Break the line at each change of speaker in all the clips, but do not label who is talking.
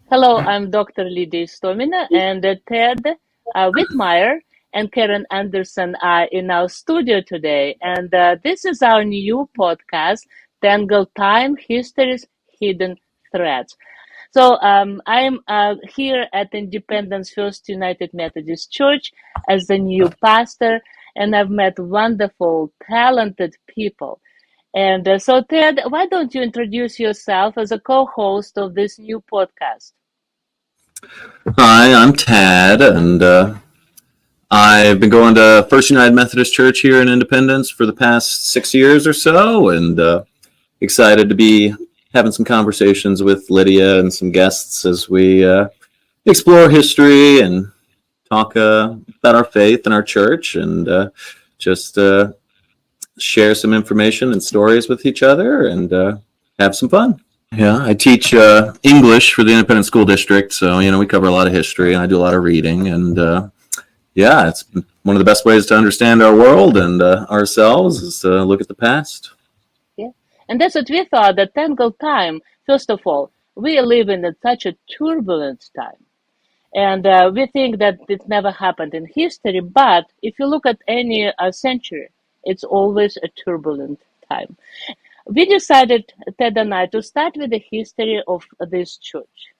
Hello, I'm Dr. Lydia Istomina, and Ted Whitmire and Karen Anderson are in our studio today. And this is our new podcast, Tangled Time, History's Hidden Threads. So I'm here at Independence First United Methodist Church as the new pastor, and I've met wonderful, talented people. And so, Ted, why don't you introduce yourself as a co-host of this new podcast?
Hi, I'm Tad, and I've been going to First United Methodist Church here in Independence for the past 6 years or so, and excited to be having some conversations with Lydia and some guests as we explore history and talk about our faith and our church, and just share some information and stories with each other and have some fun. Yeah, I teach English for the Independent School District, so we cover a lot of history, and I do a lot of reading, and it's one of the best ways to understand our world and ourselves is to look at the past.
Yeah, and that's what we thought. That Tangled Time. First of all, we live in such a turbulent time, and we think that it never happened in history. But if you look at any century, it's always a turbulent time. We decided, Ted and I, to start with the history of this church.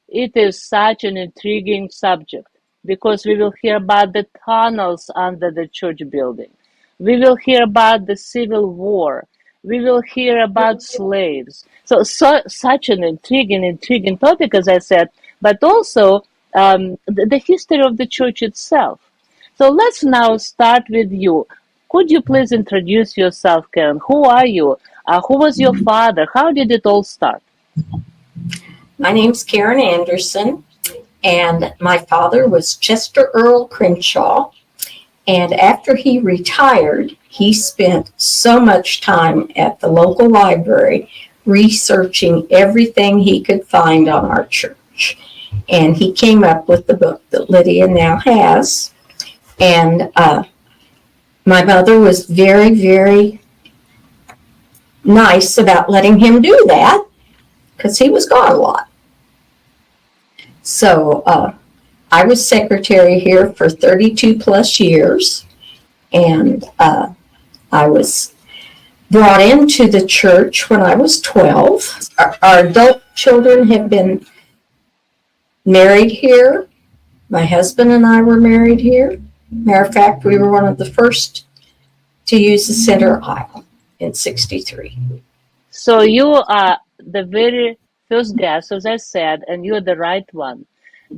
It is such an intriguing subject because we will hear about the tunnels under the church building. We will hear about the Civil War. We will hear about slaves. So such an intriguing topic, as I said, but also the history of the church itself. So let's now start with you. Could you please introduce yourself, Karen? Who are you? Who was your father? How did it all start?
My name's Karen Anderson, and my father was Chester Earl Crenshaw. And after he retired, he spent so much time at the local library researching everything he could find on our church. And he came up with the book that Lydia now has. And my mother was very, very nice about letting him do that because he was gone a lot. So I was secretary here for 32 plus years, and I was brought into the church when I was 12. Our adult children have been married here. My husband and I were married here. Matter of fact, we were one of the first to use the center aisle in 63.
So you are the very first guest, as I said, and you're the right one,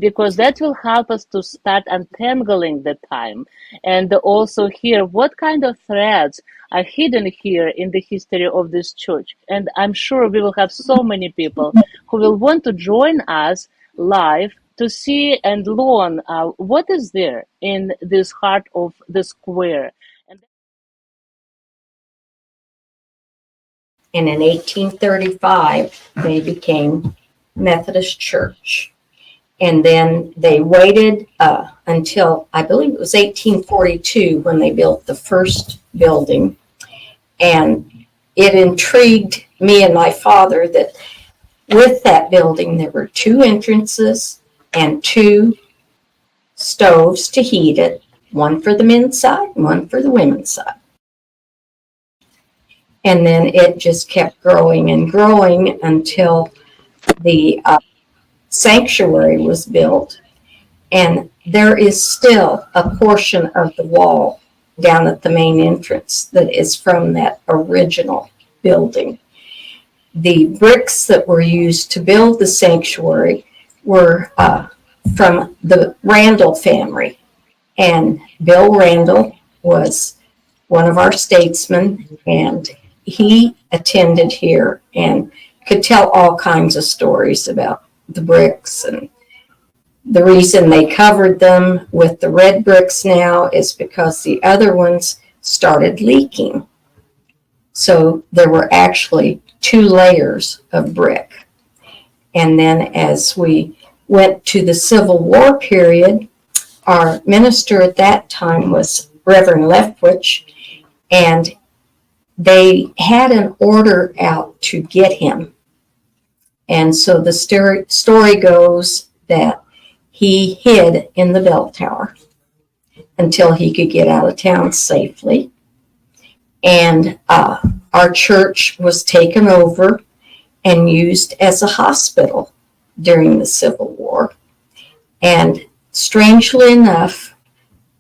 because that will help us to start untangling the time and also hear what kind of threads are hidden here in the history of this church. And I'm sure we will have so many people who will want to join us live to see and learn what is there in this heart of the square.
And in 1835, they became Methodist Church. And then they waited until, I believe it was 1842, when they built the first building. And it intrigued me and my father that with that building, there were 2 entrances and 2 stoves to heat it, one for the men's side and one for the women's side. And then it just kept growing and growing until the sanctuary was built. And there is still a portion of the wall down at the main entrance that is from that original building. The bricks that were used to build the sanctuary were from the Randall family. And Bill Randall was one of our statesmen, and he attended here and could tell all kinds of stories about the bricks. And the reason they covered them with the red bricks now is because the other ones started leaking. So there were actually 2 layers of brick. And then as we went to the Civil War period, our minister at that time was Reverend Leftwich, and they had an order out to get him. And so the story goes that he hid in the bell tower until he could get out of town safely. And our church was taken over and used as a hospital during the Civil War. And strangely enough,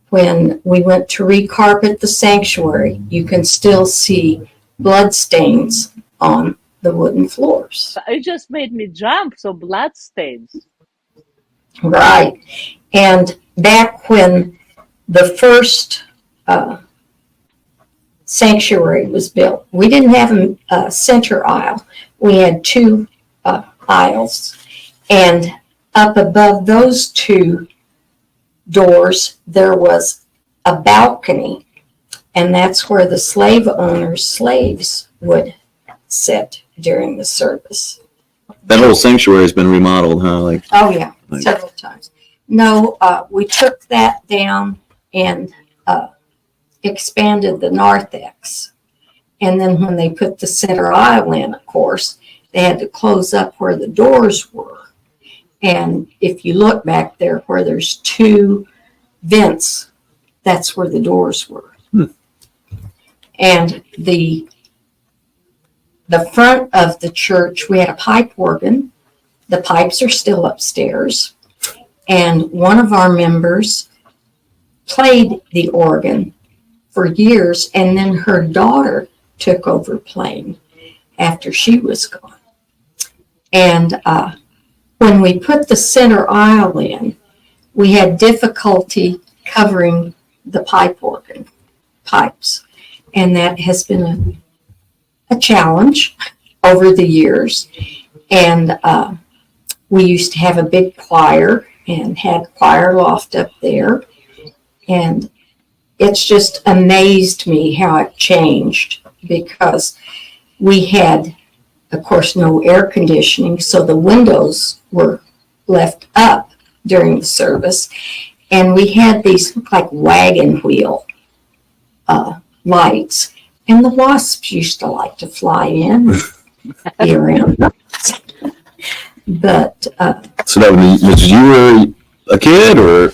when we went to recarpet the sanctuary, you can still see blood stains on the wooden floors.
It just made me jump. So blood stains.
Right. And back when the first sanctuary was built, we didn't have a center aisle. We had two aisles. And up above those two doors, there was a balcony. And that's where the slave owners' slaves would sit during the service.
That whole sanctuary has been remodeled, huh?
Oh, yeah, several times. No, we took that down and expanded the narthex. And then when they put the center aisle in, of course, they had to close up where the doors were. And if you look back there where there's two vents, that's where the doors were. And the front of the church, we had a pipe organ. The pipes are still upstairs. And one of our members played the organ for years, and then her daughter took over playing after she was gone. And when we put the center aisle in, we had difficulty covering the pipe organ pipes. And that has been a challenge over the years. And we used to have a big choir and had choir loft up there. And it's just amazed me how it changed, because we had, of course, no air conditioning, so the windows were left up during the service. And we had these look like wagon wheel lights, and the wasps used to like to fly in and be around. But
So that was you were a kid, or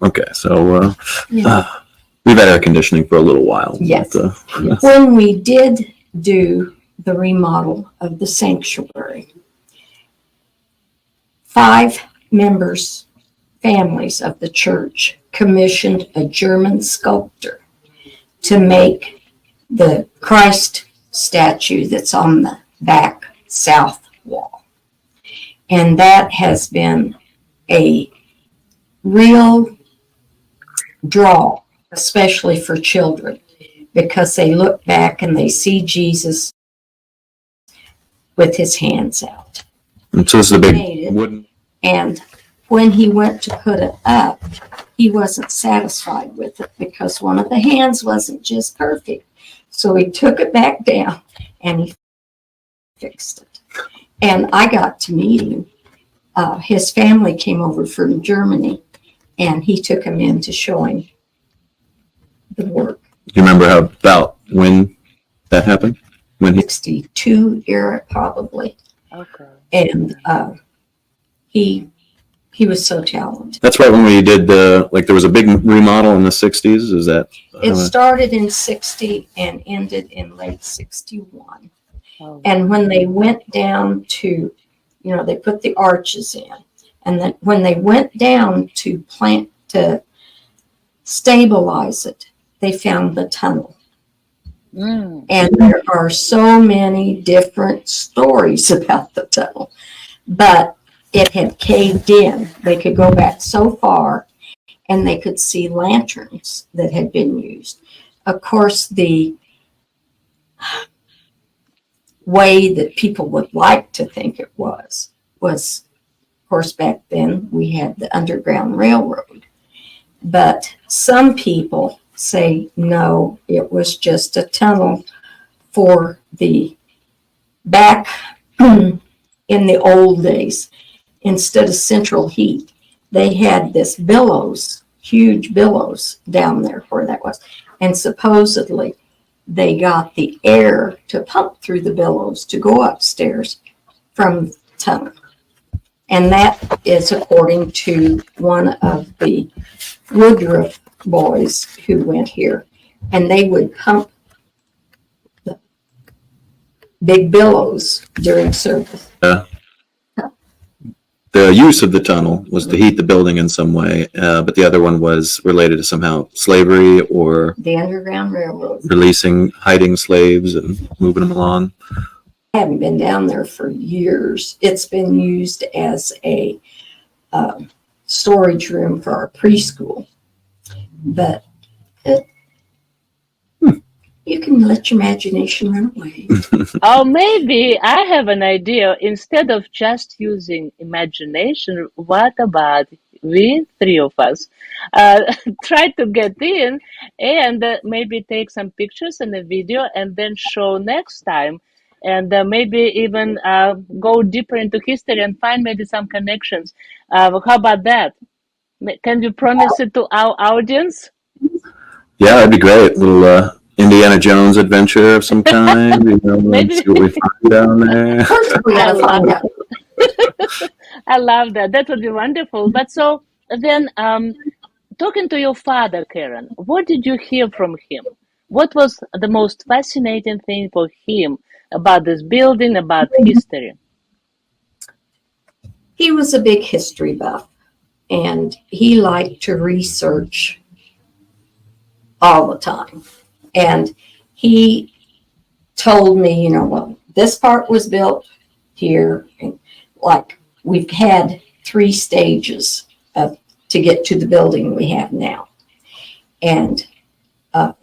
okay? So we've had air conditioning for a little while.
yes,
But,
yes. When we did do the remodel of the sanctuary, 5 families of the church commissioned a German sculptor to make the Christ statue that's on the back south wall. And that has been a real draw, especially for children, because they look back and they see Jesus with his hands out.
and so this is a big wooden.
And when he went to put it up, he wasn't satisfied with it because one of the hands wasn't just perfect. So he took it back down and he fixed it. And I got to meet him. His family came over from Germany, and he took him in to show him the work.
Do you remember about when that happened? When he
62 era probably.
Okay.
And he was so talented.
That's right when we did there was a big remodel in the 60s. Is that?
It started in 60 and ended in late 61.
Oh.
And when they went down to, they put the arches in. And then when they went down to stabilize it, they found the tunnel.
Mm.
And there are so many different stories about the tunnel. But it had caved in. They could go back so far, and they could see lanterns that had been used. Of course, the way that people would like to think it was, of course, back then we had the Underground Railroad. But some people say, no, it was just a tunnel for the back in the old days. Instead of central heat, they had this billows, huge billows down there where that was. And supposedly they got the air to pump through the billows to go upstairs from the tunnel. And that is according to one of the Woodruff boys who went here. And they would pump the big billows during service.
The use of the tunnel was to heat the building in some way, but the other one was related to somehow slavery or
The Underground Railroad.
hiding slaves and moving them along.
I haven't been down there for years. It's been used as a storage room for our preschool. But you can let your imagination run away.
Or maybe I have an idea. Instead of just using imagination, what about we three of us try to get in and maybe take some pictures and a video and then show next time, and maybe even go deeper into history and find maybe some connections. How about that? Can you promise it to our audience?
Yeah, that'd be great. Little Indiana Jones adventure of some kind.
Maybe.
See what we find down there.
Of course, we gotta find out.
I love that. That would be wonderful. But so then, talking to your father, Karen, what did you hear from him? What was the most fascinating thing for him about this building, about history?
He was a big history buff, and he liked to research all the time. And he told me, well, this part was built here. And like we've had 3 stages to get to the building we have now. And that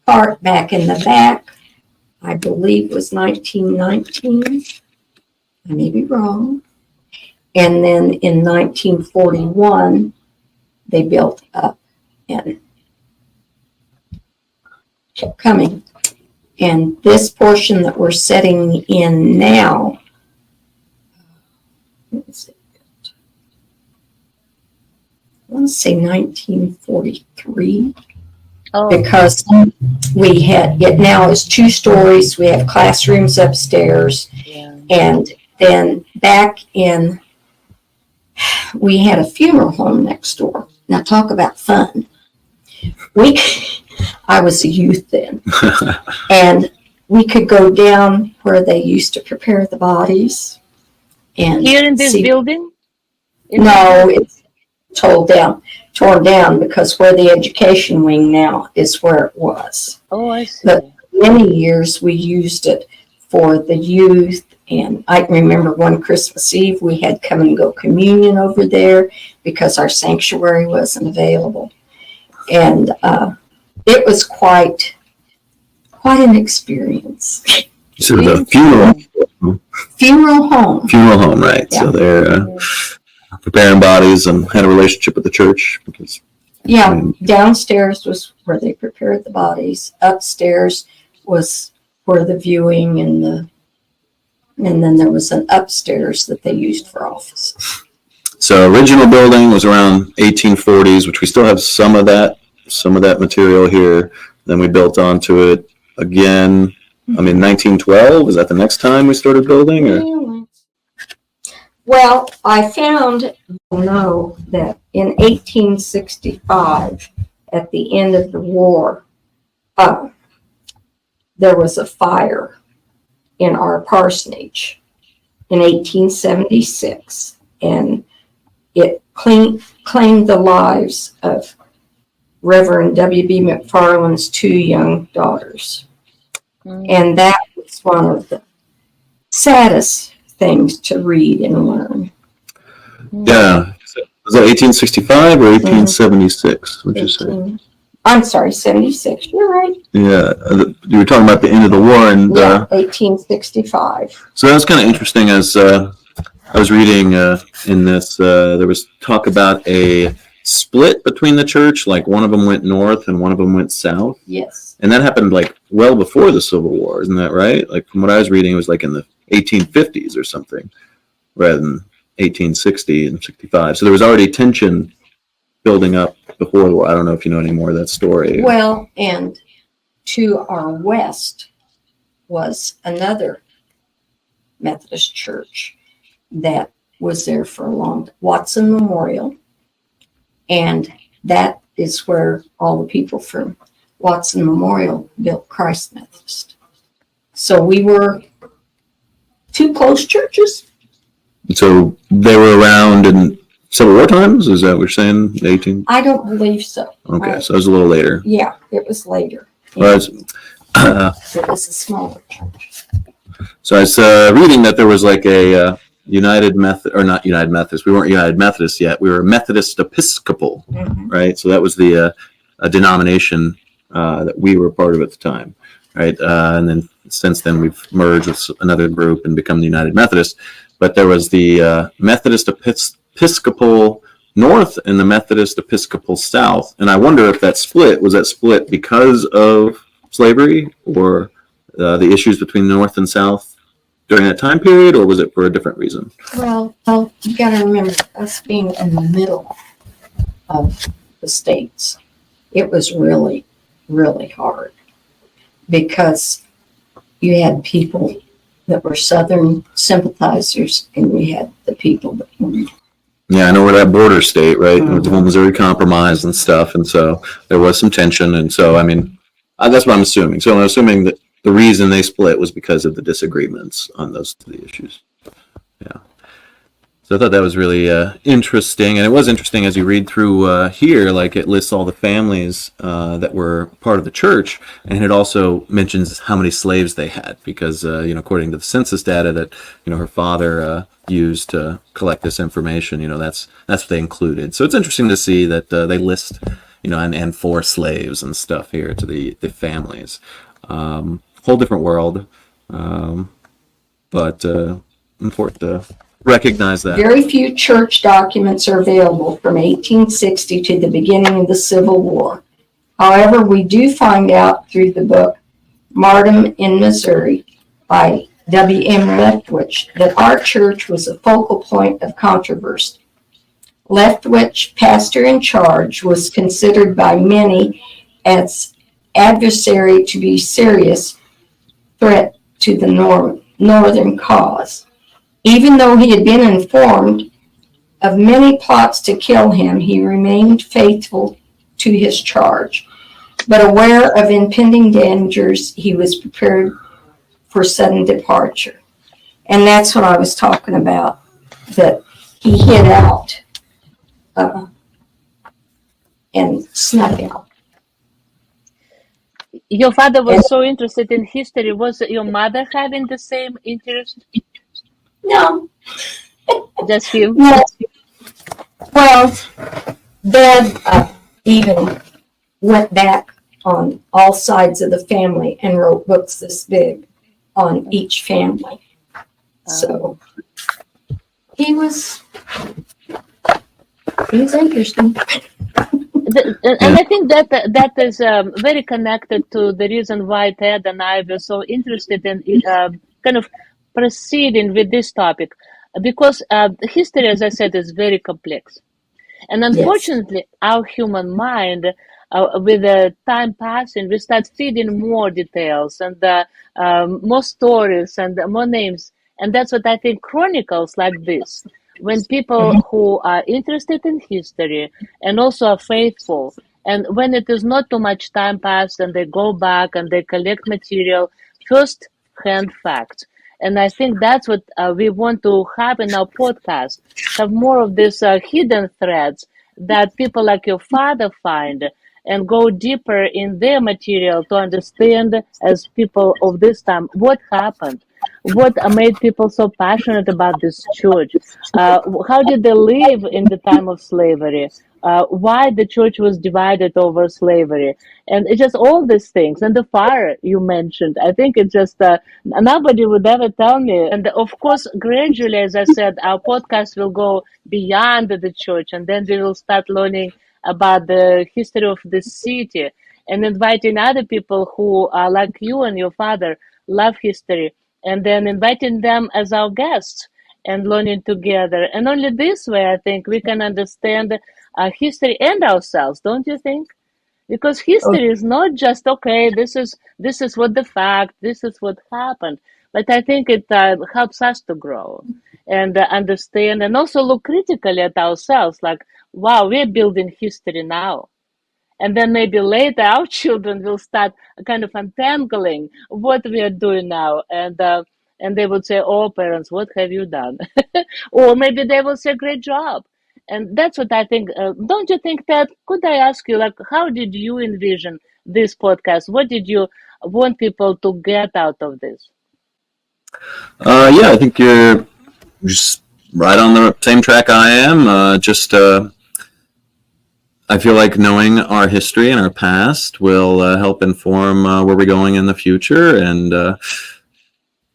part back in the back, I believe was 1919. I may be wrong. And then in 1941, they built up and kept coming. And this portion that we're setting in now, I want to say 1943, because we had, it now is 2 stories. We have classrooms upstairs.
Yeah.
And then back in, we had a funeral home next door. Now talk about fun. I was a youth then, and we could go down where they used to prepare the bodies. And
Here in this building?
No, it's torn down because where the education wing now is where it was.
Oh, I see.
But many years we used it for the youth. And I can remember one Christmas Eve, we had come and go communion over there because our sanctuary wasn't available. And it was quite an experience.
So the funeral
home.
Funeral home, right?
Yeah.
So they're preparing bodies and had a relationship with the church.
Downstairs was where they prepared the bodies. Upstairs was where the viewing and then there was an upstairs that they used for offices.
So original building was around 1840s, which we still have some of that material here. Then we built onto it again. 1912, is that the next time we started building? Or?
Well, I found that in 1865, at the end of the war, there was a fire in our parsonage in 1876, and it claimed the lives of Reverend W.B. McFarland's 2 young daughters. And that was one of the saddest things to read and learn.
Yeah. Was that 1865 or 1876? Would you say?
I'm sorry, 76. You're right.
Yeah. You were talking about the end of the war, and
1865.
So that was kind of interesting. As I was reading in this, there was talk about a split between the church, like one of them went north and one of them went south.
Yes.
And that happened like well before the Civil War, isn't that right? Like from what I was reading, it was like in the 1850s or something, rather than 1860 and 65. So there was already tension building up before the war. I don't know if you know any more of that story.
Well, and to our west was another Methodist church that was there for a long time, Watson Memorial. And that is where all the people from Watson Memorial built Christ Methodist. So we were two close churches.
So they were around in Civil War times? Is that what you're saying? 18?
I don't believe so.
Okay, so it was a little later.
Yeah, it was later.
Well,
It was a smaller church.
so I was reading that there was like a United Methodist, or not United Methodist. We weren't United Methodist yet. We were Methodist Episcopal, right? So that was the a denomination that we were part of at the time, right? And then since then we've merged with another group and become the United Methodist. But there was the Methodist Episcopal North and the Methodist Episcopal South. And I wonder if that split, was that split because of slavery or the issues between North and South during that time period, or was it for a different reason?
Well, you got to remember, us being in the middle of the states, it was really, really hard because you had people that were Southern sympathizers and we had the people that weren't.
Yeah, I know we're that border state, right? With the whole Missouri Compromise and stuff, and so there was some tension, and so I mean, that's what I'm assuming. So I'm assuming that the reason they split was because of the disagreements on those two issues. Yeah. So I thought that was really interesting, and it was interesting as you read through here, like it lists all the families that were part of the church, and it also mentions how many slaves they had, because according to the census data that her father used to collect this information, that's what they included. So it's interesting to see that they list and 4 slaves and stuff here to the families. Whole different world, but important to recognize that.
Very few church documents are available from 1860 to the beginning of the Civil War. However, we do find out through the book Martyrdom in Missouri by W.M. Leftwich that our church was a focal point of controversy. Leftwich, pastor in charge, was considered by many as adversary to be serious threat to the northern cause. Even though he had been informed of many plots to kill him, he remained faithful to his charge. But aware of impending dangers, he was prepared for sudden departure. And that's what I was talking about, that he hid out and snuck out.
Your father was so interested in history. Was your mother having the same interest?
No.
Just you?
No. Well, Dad even went back on all sides of the family and wrote books this big on each family. So he was interesting.
And I think that is very connected to the reason why Ted and I were so interested in kind of proceeding with this topic, because history, as I said, is very complex. And unfortunately, our human mind, with the time passing, we start feeding more details and more stories and more names. And that's what I think chronicles like this, when people who are interested in history and also are faithful, and when it is not too much time passed and they go back and they collect material, first-hand facts. And I think that's what we want to have in our podcast, have more of these hidden threads that people like your father find and go deeper in their material to understand, as people of this time, what happened, what made people so passionate about this church, how did they live in the time of slavery, why the church was divided over slavery, and it's just all these things. And the fire you mentioned, I think it's just nobody would ever tell me. And of course, gradually, as I said, our podcast will go beyond the church, and then we will start learning about the history of the city and inviting other people who are like you and your father, love history, and then inviting them as our guests and learning together. And only this way, I think, we can understand history and ourselves, don't you think? Because
Oh,
history is not just okay. This is what the fact. This is what happened. But I think it helps us to grow and understand, and also look critically at ourselves. Like, wow, we're building history now, and then maybe later our children will start kind of untangling what we are doing now, and they would say, "Oh, parents, what have you done?" Or maybe they will say, "Great job." And that's what I think. Don't you think that? Could I ask you, like, how did you envision this podcast? What did you want people to get out of this?
Yeah, I think you're just right on the same track I am. I feel like knowing our history and our past will help inform where we're going in the future, and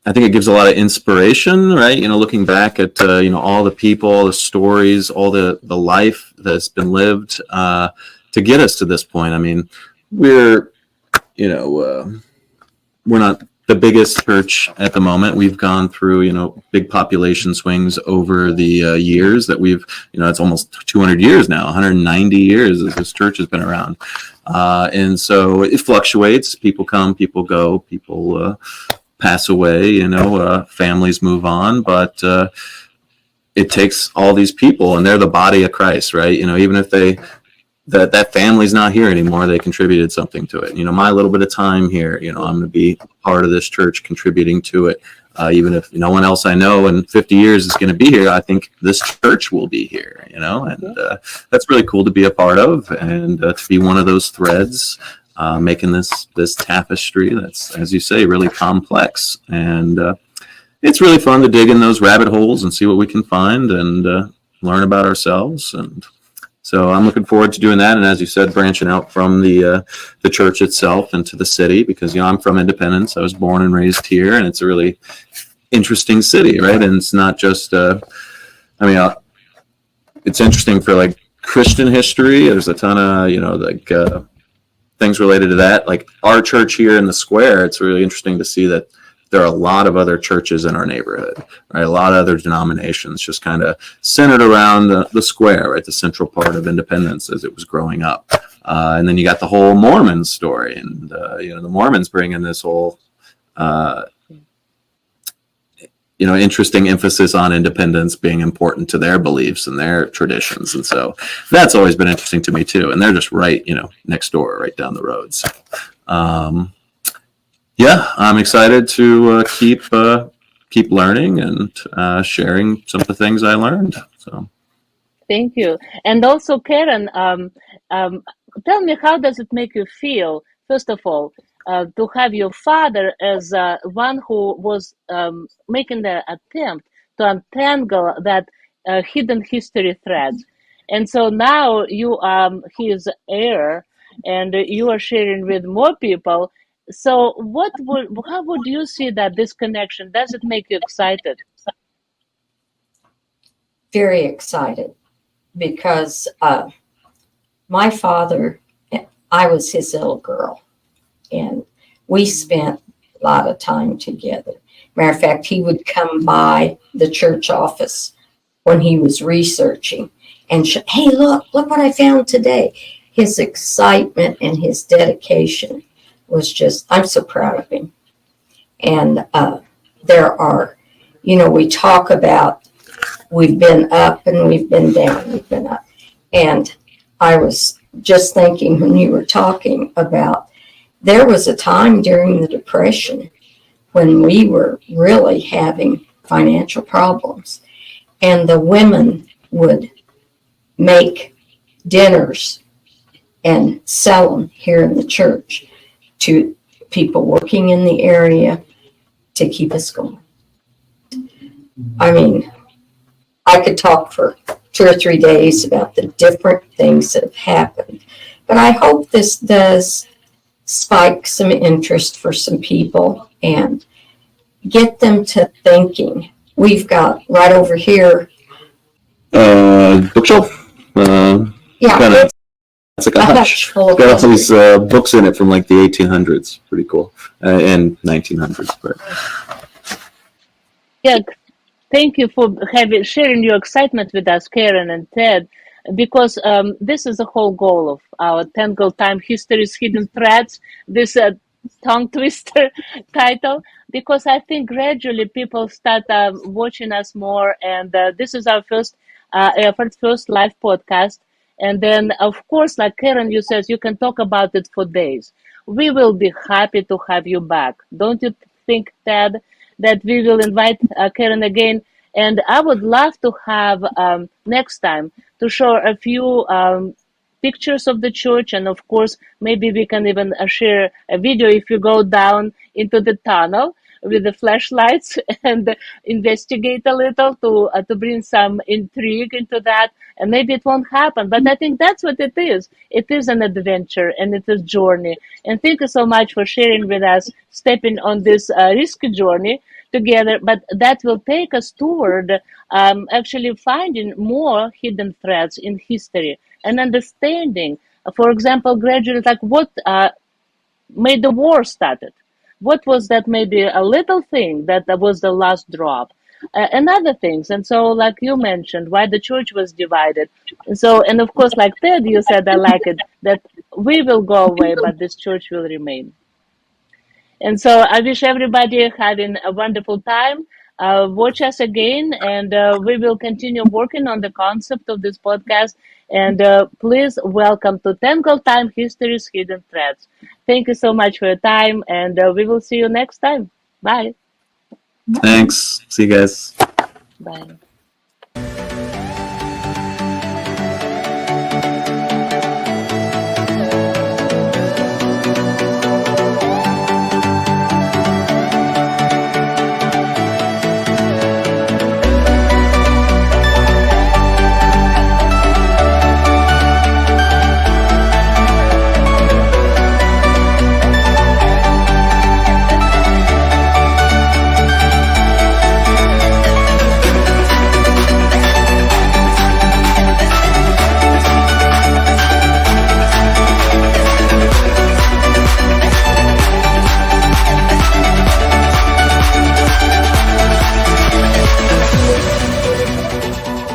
I think it gives a lot of inspiration, right? Looking back at all the people, the stories, all the life that's been lived to get us to this point. I mean, we're you know we're not the biggest church at the moment. We've gone through big population swings over the years that we've it's almost 200 years now, 190 years as this church has been around, and so it fluctuates. People come, people go, people pass away, families move on, but it takes all these people, and they're the body of Christ, right? Even if that family's not here anymore, they contributed something to it. My little bit of time here, I'm going to be part of this church, contributing to it. Even if no one else I know in 50 years is going to be here, I think this church will be here, and that's really cool to be a part of, and to be one of those threads, making this tapestry that's, as you say, really complex. And it's really fun to dig in those rabbit holes and see what we can find, and learn about ourselves. And so I'm looking forward to doing that. And as you said, branching out from the church itself into the city, because I'm from Independence. I was born and raised here, and it's a really interesting city, right? And it's not just it's interesting for like Christian history. There's a ton of things related to that. Like our church here in the square, it's really interesting to see that there are a lot of other churches in our neighborhood, right? A lot of other denominations just kind of centered around the square, right? The central part of Independence as it was growing up. And then you got the whole Mormon story, and the Mormons bring in this whole interesting emphasis on independence being important to their beliefs and their traditions. And so that's always been interesting to me too. And they're just right, next door, right down the road. So, yeah, I'm excited to keep learning and sharing some of the things I learned. So,
Thank you. And also, Karen, tell me, how does it make you feel, first of all, to have your father as one who was making the attempt to untangle that hidden history threads? And so now you are his heir, and you are sharing with more people. So how would you see that this connection? Does it make you excited?
very excited because my father, I was his little girl, and we spent a lot of time together. Matter of fact, he would come by the church office when he was researching and hey, look what I found today. His excitement and his dedication was just, I'm so proud of him. And there are, we talk about we've been up and we've been down, we've been up. And I was just thinking when you were talking about, there was a time during the Depression when we were really having financial problems, and the women would make dinners and sell them here in the church to people working in the area to keep us going. I mean, I could talk for 2 or 3 days about the different things that have happened, but I hope this does spike some interest for some people and get them to thinking. We've got right over here
bookshelf.
Yeah,
it's like a hutch.
full of
Got all these books in it from like the 1800s. Pretty cool. And 1900s. But
Yeah, Thank you for sharing your excitement with us, Karen and Ted, because this is the whole goal of our Tangled Time History's Hidden Threads, this tongue twister title, because I think gradually people start watching us more, and this is our first effort, first live podcast. And then, of course, like Karen, you says, you can talk about it for days. We will be happy to have you back. Don't you think, Ted, that we will invite Karen again? And I would love to have next time to show a few pictures of the church, and of course maybe we can even share a video if you go down into the tunnel with the flashlights and investigate a little to bring some intrigue into that. And maybe it won't happen, but I think that's what it is. It is an adventure and it is a journey. And thank you so much for sharing with us, stepping on this risky journey together, but that will take us toward actually finding more hidden threads in history and understanding, for example, gradually, like what made the war started. What was that maybe a little thing that was the last drop? And other things. And so, like you mentioned, why the church was divided. And so, and of course, like Ted, you said, I like it, that we will go away, but this church will remain. And so I wish everybody having a wonderful time. Watch us again, and we will continue working on the concept of this podcast. And please welcome to Tangled Time History's Hidden Threads. Thank you so much for your time, and we will see you next time. Bye.
Thanks. See you guys.
Bye.